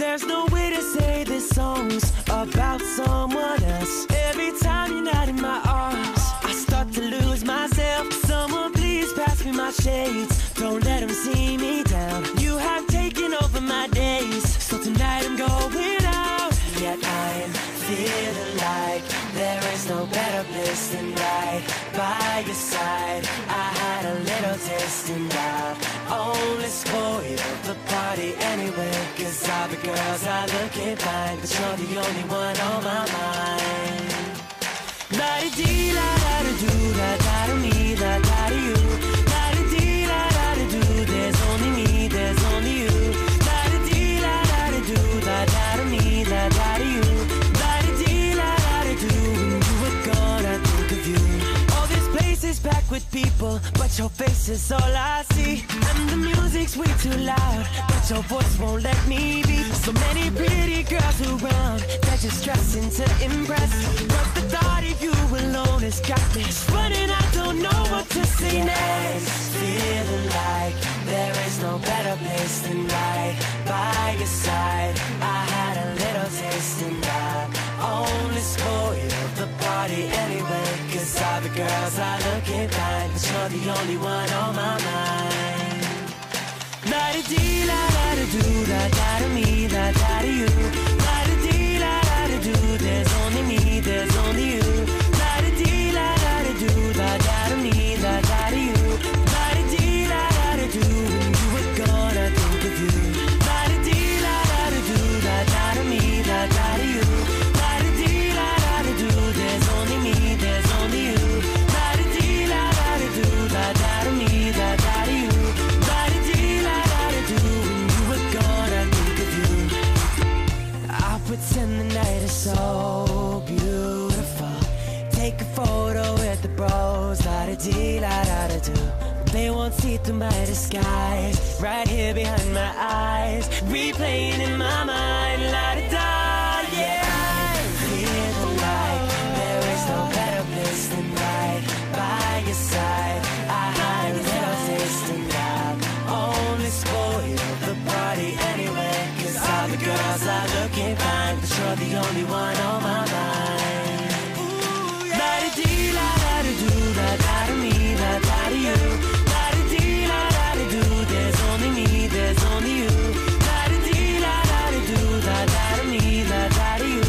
There's no way to say this song's about someone else. Every time you're not in my arms, I start to lose myself. Someone please pass me my shades, don't let them see me down. You have taken over my days, so tonight I'm going out. Yet I'm feeling like there is no better place than right by your side. I had a little taste and I only spoiled the party anyway. Cause all the girls are looking fine, but you're the only one on my mind. La-di-dee-la-da-da-do, da-da-da-me, da-da-da-you. La-di-dee-la-da-da-do, there's only me, there's only you. La-di-dee-la-da-da-do, da-da-da-me, da-da-da-you. La-di-dee-la-da-da-do, when you were gone, I think of you. All this place is packed with people, but your face is all I see. And the music's way too loud, but your voice won't let me be. So many pretty girls around, they're just dressing to impress. But the thought of you alone has got me running, I don't know what to say next. Feeling like there is no better place than right by your side. I had a little taste and I only spoiled the party anyway. Cause all the girls are looking fine, but you're the only one on my mind. La-di-dee-la-da-da-do, da-da-da-me, da-da-da-you. La-di-dee-la-da-da-do, there's only me, there's only you. La-di-dee-la-da-da-do, da-da-da-me, da-da-da-you. La-di-dee-la-da-da-do, when you were gone, I think of you. La-di-dee-la-da-da-do, da-da-da-me, da-da-da-you. La-di-dee-la-da-da-do, there's only me, there's only you. La-di-dee-la-da-da-do, da-da-da-me, da-da-da-you. Pretend the night is so beautiful. Take a photo with the bros, la-da-dee-la-da-da-do. They won't see through my disguise, right here behind my eyes, replaying in my mind, la-da-da, yeah. Feeling like there is no better place than right by your side. I had a little taste and I only spoiled the party anyway. Cause all the girls are looking fine, but you're the only one on my mind. La-di-dee-la-da-da-do, da-da-da-me, da-da-da-you. La-di-dee-la-da-da-do, there's only me, there's only you. La-di-dee-la-da-da-do, da-da-da-me, da-da-da-you.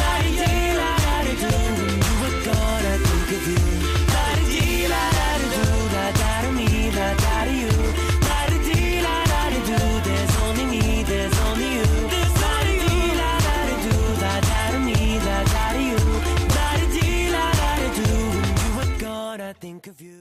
La-di-dee-la-da-da-do, when you were gone, I think of you. La-di-dee-la-da-da-do, da-da-da-me, da-da-da-you. La-di-dee-la-da-da-do, there's only me, there's only you. La-di-dee-la-da-da-do, da-da-da-me, da-da-da-you. La-di-dee-la-da-da-do, when you were gone, I think of you.